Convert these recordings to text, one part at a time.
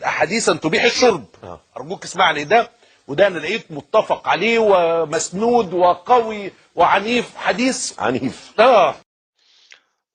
حديثا تبيح الشرب. ارجوك اسمعني ده، وده انا لقيت متفق عليه ومسنود وقوي وعنيف، حديث عنيف.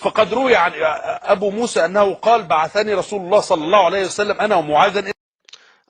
فقد روي عن ابو موسى انه قال بعثني رسول الله صلى الله عليه وسلم انا ومعاذ.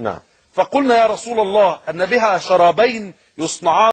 نعم. فقلنا يا رسول الله ان بها شرابين يصنعان.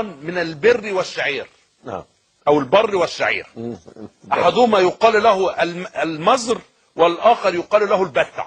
من البر والشعير. نعم. او البر والشعير. احدهما يقال له المزر والاخر يقال له البتع.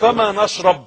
فما نشرب.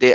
They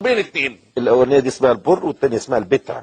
بين الاثنين. الاولانيه دي اسمها البر والثانيه اسمها البتع.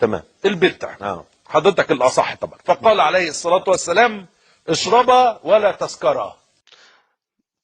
تمام. البتع. حضرتك الاصح طبعا. فقال عليه الصلاه والسلام اشربا ولا تسكرا.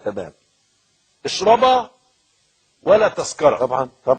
تمام. اشربا ولا تسكرا. طبعا طبعا.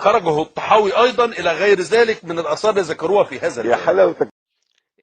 خرجه الطحاوي ايضا الى غير ذلك من الاثار اللي ذكروها في هذا يا الباب. حلاوتك.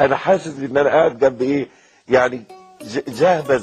انا حاسس ان انا قاعد جنب ايه يعني جهبذ.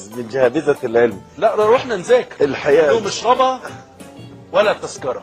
من جهابذة العلم. لا رحنا نذاكر. الحياة. يوم اشربا ولا تسكرا.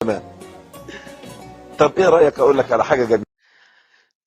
تمام. طب ايه رايك اقول لك على حاجه جميله؟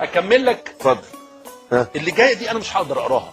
اكمل لك. اتفضل. ها. اللي جايه دي انا مش هقدر اقراها.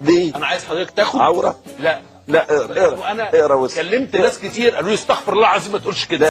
دي انا عايز حضرتك تاخد. عوره. لا لا اقرا. وانا اقرا واسمع. كلمت ناس كتير قالوا لي استغفر الله العظيم ما تقولش كده.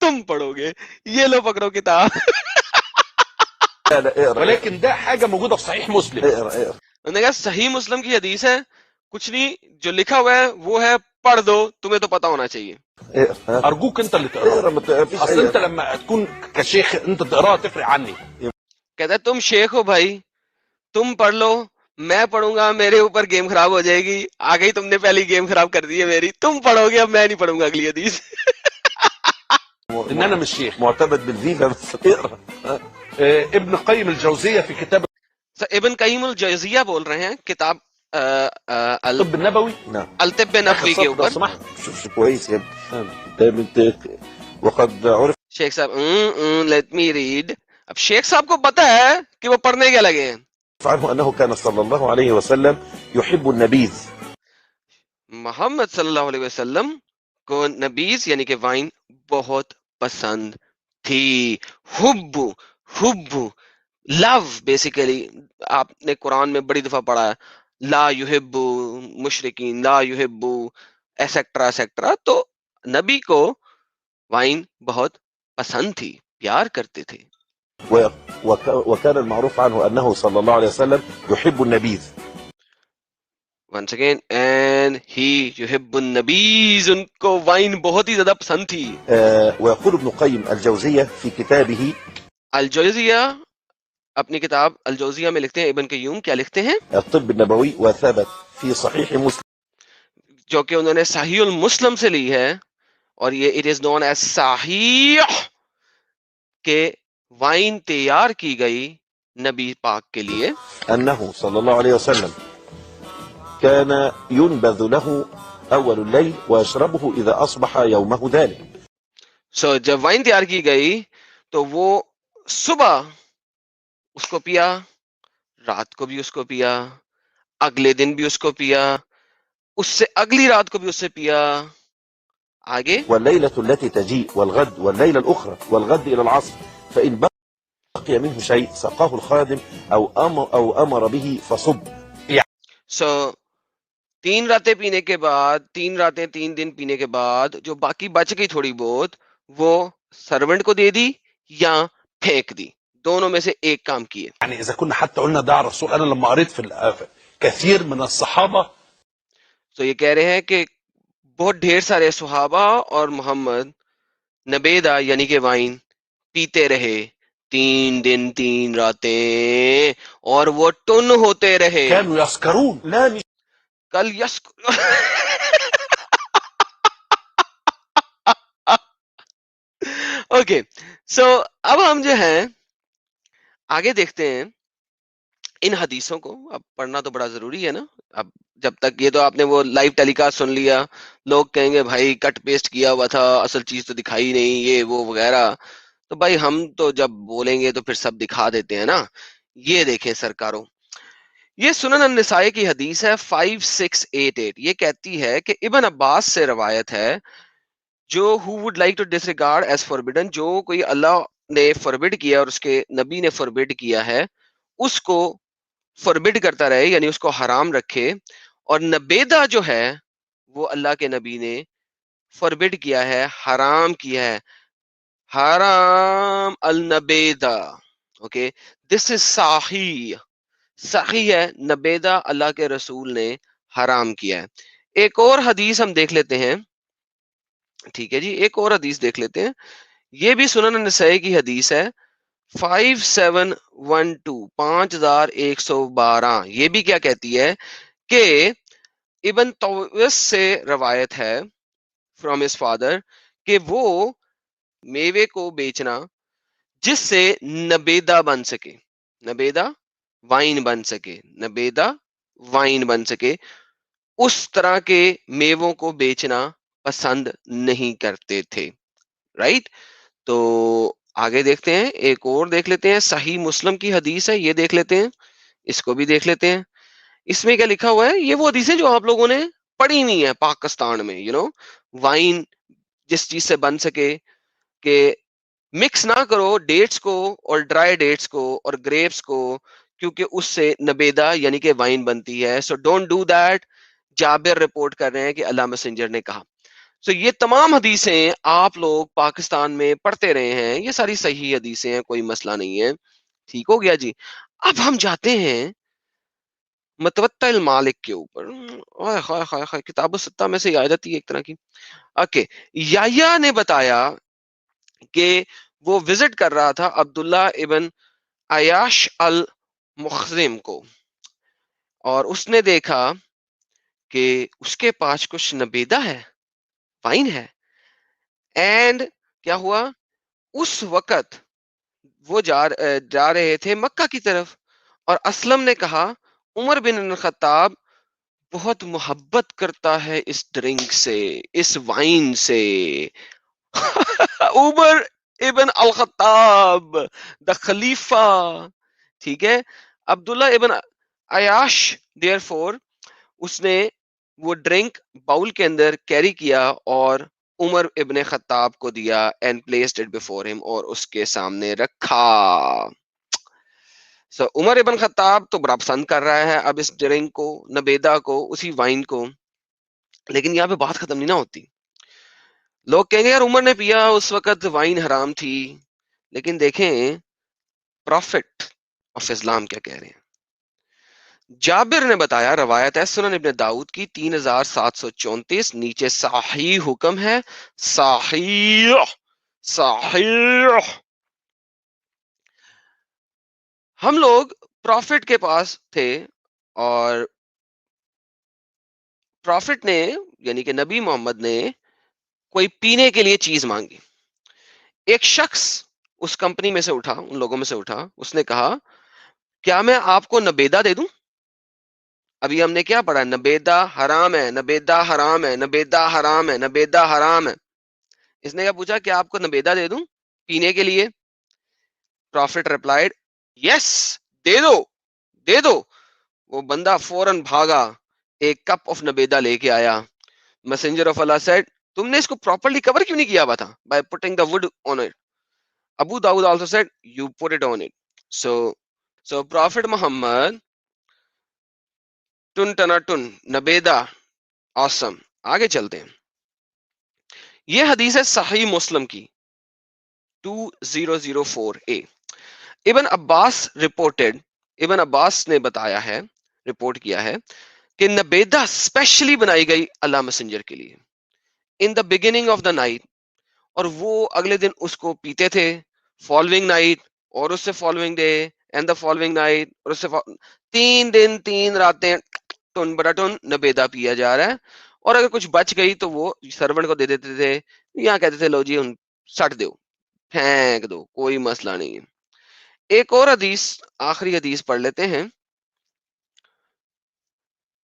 تم پڑھو گے. یہ لو پکڑو کتاب. لا لا اقرا ولكن ده حاجه موجوده في صحيح مسلم. اقرا انہوں نے کہا صحیح مسلم کی حدیث ہے, کچھ نہیں, جو لکھا ہوا ہے وہ ہے, پڑھ دو, تمہیں تو پتا ہونا چاہیے. اقرا ارجوك انت اللي اقرا تقراها. ما فيش اصل انت اي لما تكون كشيخ انت تقراها تفرق عني. کہتا ہے تم شیخ ہو بھائی, تم پڑھ لو, میں پڑھوں گا میرے اوپر گیم خراب ہو جائے گی. آگے ہی تم نے پہلی گیم خراب کر دی ہے میری, تم پڑھو گے, اب میں نہیں پڑھوں گا اگلی حدیث. ان انا مش شيخ. معتمد بالفيفا بس اقرا ابن قيم الجوزيه في كتاب ابن قیم الجوزیہ بول رہے ہیں کتاب الطب النبوي. نعم الطب اخر نبوی کے صف لو اوپر. سمحت. شوف كويس يا ابني وقد عرف شیخ صاحب لیٹ می ریڈ. اب شیخ صاحب کو پتا ہے کہ وہ پڑھنے کے لگے ہیں. عنه انه كان صلى الله عليه وسلم يحب النبيذ. محمد صلی اللہ علیہ وسلم کو نبیز یعنی کہ وائن بہت پسند تھی. حب, حب, لو بیسیکلی. آپ نے قرآن میں بڑی دفعہ پڑھا ہے لا یحب مشرکین, لا یحب ایسیکٹرا ایسیکٹرا. تو نبی کو وائن بہت پسند تھی, پیار کرتے تھے. وكان المعروف عنه انه صلى الله عليه وسلم يحب النبيذ. ونس اگین اینڈ ہی یحب النبیز, ان کو وائن بہت ہی زیادہ پسند تھی. ويقول ابن قيم الجوزية في كتابه الجوزیہ اپنی کتاب الجوزیہ میں لکھتے ہیں, ابن قیوم کیا لکھتے ہیں, الطب النبوي وثبت في صحيح مسلم جو کہ انہوں نے صحیح المسلم سے لی ہے, اور یہ اٹ از نون ایز صحیح, کہ وائن تیار کی گئی نبی پاک کے لیے. انه صلى الله عليه وسلم كان ينبذ له اول الليل ويشربه اذا اصبح يومه ذلك. سو جب وائن تیار کی گئی تو وہ صبح اس کو پیا, رات کو بھی اس کو پیا, اگلے دن بھی اس کو پیا, اس سے اگلی رات کو بھی اس سے پیا. آگے والليلة التي تجيء والغد والليلة الأخرى والغد إلى العصر فإن بقي منه شيء سقاه الخادم أو أمر به فصب. سو 3 راتیں پینے کے بعد, 3 راتیں 3 دن پینے کے بعد جو باقی بچ گئی تھوڑی بہت, وہ سرونٹ کو دے دی یا پھینک دی, دونوں میں سے ایک کام کیے. يعني اذا كنا حتى قلنا ده على الرسول, انا لما قريت في كثير من الصحابه تو یہ کہہ رہے ہیں کہ بہت ڈھیر سارے صحابہ اور محمد نبیدہ یعنی کہ وائن پیتے رہے 3 دن 3 راتیں, اور وہ ٹن ہوتے رہے. كانوا يسكرون. لا مش کل یس اوکے. سو اب ہم جو ہیں آگے دیکھتے ہیں ان حدیثوں کو. اب پڑھنا تو بڑا ضروری ہے نا. اب جب تک یہ تو آپ نے وہ لائیو ٹیلی کاسٹ سن لیا, لوگ کہیں گے بھائی کٹ پیسٹ کیا ہوا تھا, اصل چیز تو دکھائی نہیں, یہ وہ وغیرہ. تو بھائی ہم تو جب بولیں گے تو پھر سب دکھا دیتے ہیں نا. یہ دیکھیں سرکاروں, یہ سنن النسائی کی حدیث ہے 5688. یہ کہتی ہے کہ ابن عباس سے روایت ہے, جو who would like to disregard as forbidden, جو کوئی اللہ نے فوربڈ کیا اور اس کے نبی نے فوربڈ کیا ہے اس کو فوربڈ کرتا رہے, یعنی اس کو حرام رکھے. اور نبیدہ جو ہے وہ اللہ کے نبی نے فوربڈ کیا ہے, حرام کیا ہے, حرام النبیدہ. اوکے, دس از صحیح, صحیح ہے, نبیدہ اللہ کے رسول نے حرام کیا ہے. ایک اور حدیث ہم دیکھ لیتے ہیں, ٹھیک ہے جی, ایک اور حدیث دیکھ لیتے ہیں. یہ بھی سنن النسائی کی حدیث ہے 5712 5112. یہ بھی کیا کہتی ہے کہ ابن طوس سے روایت ہے فرام ہز فادر کہ وہ میوے کو بیچنا جس سے نبیدہ بن سکے, نبیدہ وائن بن سکے, نبیدہ وائن بن سکے, اس طرح کے میووں کو بیچنا پسند نہیں کرتے تھے. رائٹ, تو آگے دیکھتے ہیں, ایک اور دیکھ لیتے ہیں. صحیح مسلم کی حدیث ہے, یہ دیکھ لیتے ہیں, اس کو بھی دیکھ لیتے ہیں. اس میں کیا لکھا ہوا ہے, یہ وہ حدیثیں جو آپ لوگوں نے پڑھی نہیں ہے پاکستان میں. وائن جس چیز سے بن سکے کہ مکس نہ کرو ڈیٹس کو اور ڈرائی ڈیٹس کو اور گریپس کو, کیونکہ اس سے نبیدہ یعنی کہ وائن بنتی ہے. So don't do that. Jabir report کر رہے ہیں کہ اللہ میسنجر نے کہا. سو یہ تمام حدیثیں آپ لوگ پاکستان میں پڑھتے رہے ہیں، یہ ساری صحیح حدیثیں ہیں، کوئی مسئلہ نہیں ہے، ٹھیک ہو گیا جی۔ اب ہم جاتے ہیں متوطع المالک کے اوپر، اوئے خائے خائے خائے، کتاب الستہ میں سے آیت ہے ایک طرح کی۔ اوکے، یحییٰ نے بتایا کہ وہ وزٹ کر رہا تھا عبداللہ ابن عیاش المخزم کو، اور اس نے دیکھا کہ اس کے پاس کچھ نبیدہ ہے، وائن ہے، اینڈ کیا ہوا اس وقت وہ جا رہے تھے مکہ کی طرف، اور اسلم نے کہا عمر بن الخطاب بہت محبت کرتا ہے اس ڈرنک سے، اس وائن سے۔ عمر ابن الخطاب دا خلیفہ، ٹھیک ہے، عبداللہ ابن عیاش دیئر فور اس نے وہ ڈرنک باؤل کے اندر کیری کیا اور عمر ابن خطاب کو دیا، اینڈ پلیسڈ اٹ بفور ہم، اور اس کے سامنے رکھا۔ عمر ابن خطاب تو بڑا پسند کر رہا ہے اب اس ڈرنک کو، نبیدہ کو، اسی وائن کو، لیکن یہاں پہ بات ختم نہیں نہ ہوتی۔ لوگ کہیں گے یار عمر نے پیا اس وقت وائن حرام تھی، لیکن دیکھیں پروفٹ آف اسلام کیا کہہ رہے ہیں۔ جابر نے بتایا، روایت ہے سنن ابن داؤد کی 3734، نیچے صحیح حکم ہے، صحیح صحیح۔ ہم لوگ پروفٹ کے پاس تھے، اور پروفٹ نے یعنی کہ نبی محمد نے کوئی پینے کے لیے چیز مانگی۔ ایک شخص اس کمپنی میں سے اٹھا، ان لوگوں میں سے اٹھا، اس نے کہا کیا میں آپ کو نبیدہ دے دوں؟ ابھی ہم نے کیا پڑھا؟ نبیدہ حرام ہے، نبیدہ حرام ہے، نبیدہ حرام ہے، نبیدہ حرام ہے۔ اس نے کیا پوچھا کہ آپ کو نبیدہ دے دوں پینے کے لیے؟ پروفٹ ریپلائیڈ یس، دے دو دے دو۔ وہ بندہ فوراً بھاگا، ایک کپ آف نبیدہ لے کے آیا۔ میسنجر آف اللہ سیڈ تم نے اس کو پراپرلی کور کیوں نہیں کیا ہوا تھا؟ By putting the wood on it. Abu Dawood also said you put it on it. So prophet Muhammad ٹن ٹنا ٹن نبیدہ، آسم۔ آگے چلتے ہیں، یہ حدیث ہے صحیح مسلم کی 2004a۔ ابن عباس رپورٹڈ، ابن عباس نے بتایا ہے، رپورٹ کیا ہے کہ نبیدہ اسپیشلی بنائی گئی اللہ میسنجر کے لیے in the beginning of the night, اور وہ اگلے دن اس کو پیتے تھے، فالوئنگ نائٹ، اور اس سے following day, and the following night, اور اس سے 3 دن 3 راتیں ٹن بڑا ٹن نبیدہ پیا جا رہا ہے، اور اگر کچھ بچ گئی تو وہ سرونٹ کو دے دیتے تھے، یہاں کہتے تھے لو جی سٹ دو، پھینک دو، کوئی مسئلہ نہیں ہے۔ ایک اور حدیث، آخری حدیث پڑھ لیتے ہیں،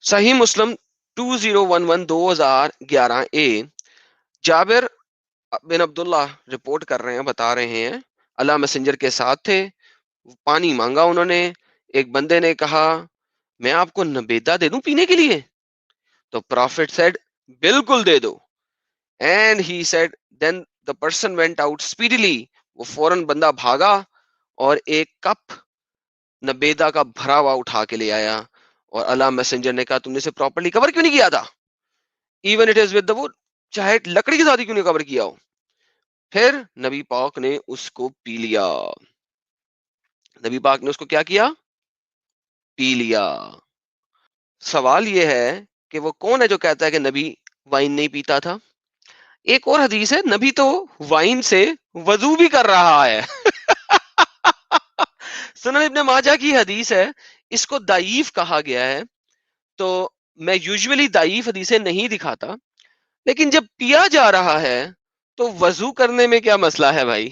صحیح مسلم 2011 2011a۔ جابر بن عبداللہ رپورٹ کر رہے ہیں، بتا رہے ہیں اللہ میسنجر کے ساتھ تھے، پانی مانگا انہوں نے، ایک بندے نے کہا میں آپ کو نبیدہ دے دوں پینے کے لیے؟ تو پروفٹ سیڈ بالکل دے دو، and he said then the person went out speedily, وہ فوراً بندہ بھاگا اور ایک کپ نبیدہ کا بھرا ہوا اٹھا کے لے آیا، اور اللہ میسنجر نے کہا تم نے اسے پراپرلی کور کیوں نہیں کیا تھا؟ Even it is with the would, چاہے لکڑی کے ساتھ ہی کیوں نہیں کور کیا ہو؟ پھر نبی پاک نے اس کو پی لیا، نبی پاک نے اس کو کیا کیا؟ پی لیا۔ سوال یہ ہے کہ وہ کون ہے جو کہتا ہے کہ نبی وائن نہیں پیتا تھا؟ ایک اور حدیث ہے نبی تو وائن سے وضو بھی کر رہا ہے۔ سنن ابن ماجہ کی حدیث ہے، اس کو ضعیف کہا گیا ہے، تو میں یوزولی ضعیف حدیثیں نہیں دکھاتا، لیکن جب پیا جا رہا ہے تو وضو کرنے میں کیا مسئلہ ہے بھائی؟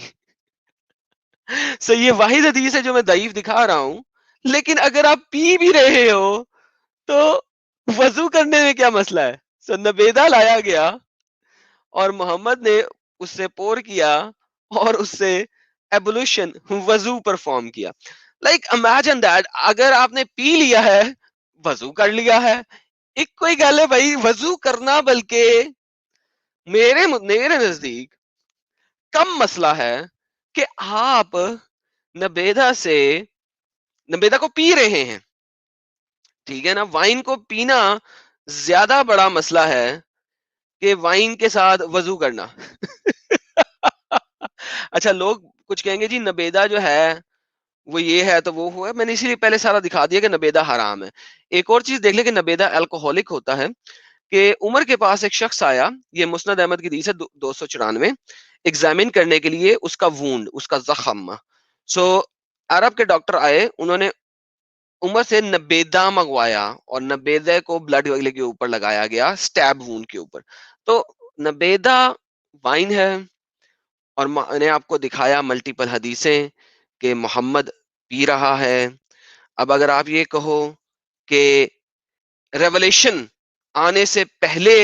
یہ واحد حدیث ہے جو میں ضعیف دکھا رہا ہوں، لیکن اگر آپ پی بھی رہے ہو تو وضو کرنے میں کیا مسئلہ ہے؟ نبیدہ لایا گیا اور محمد نے اس سے پور کیا اور اس سے ایبولوشن وضو پرفارم کیا۔ لائک امیجن دیٹ، اگر آپ نے پی لیا ہے وضو کر لیا ہے، ایک کوئی گل ہے بھائی، وضو کرنا بلکہ میرے نزدیک کم مسئلہ ہے کہ آپ نبیدہ کو پی رہے ہیں، ٹھیک ہے نا، وائن کو پینا زیادہ بڑا مسئلہ ہے کہ وائن کے ساتھ وضو کرنا. اچھا لوگ کچھ کہیں گے جی نبیدہ جو ہے وہ یہ ہے تو وہ ہوا. میں نے اسی لیے پہلے سارا دکھا دیا کہ نبیدہ حرام ہے. ایک اور چیز دیکھ لیں کہ نبیدہ الکوہولک ہوتا ہے. کہ عمر کے پاس ایک شخص آیا, یہ مسند احمد کی حدیث ہے 294, ایگزامن کرنے کے لیے اس کا وونڈ, اس کا زخم. سو عرب کے ڈاکٹر آئے, انہوں نے عمر سے نبیدہ منگوایا اور نبیدہ کو بلڈ وغیرہ کے اوپر لگایا گیا, سٹیب وونڈ کے اوپر. تو نبیدہ وائن ہے, اور میں نے آپ کو دکھایا ملٹیپل حدیثیں کہ محمد پی رہا ہے. اب اگر آپ یہ کہو کہ ریولیشن آنے سے پہلے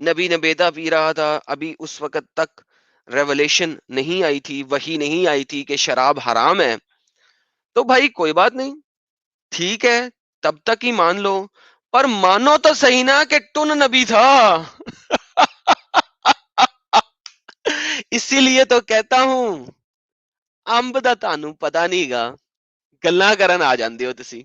نبی نبیدہ پی رہا تھا, ابھی اس وقت تک ریولیشن نہیں آئی تھی, وحی نہیں آئی تھی کہ شراب حرام ہے, تو بھائی کوئی بات نہیں, ٹھیک ہے, تب تک ہی مان لو, پر مانو تو صحیح نا کہ ٹن نبی تھا. اسی لیے تو کہتا ہوں ਅੰਬ ਦਾ ਤੁਹਾਨੂੰ ਪਤਾ ਨਹੀਂਗਾ, ਗੱਲਾਂ ਕਰਨ ਆ ਜਾਂਦੇ ਹੋ ਤੁਸੀਂ.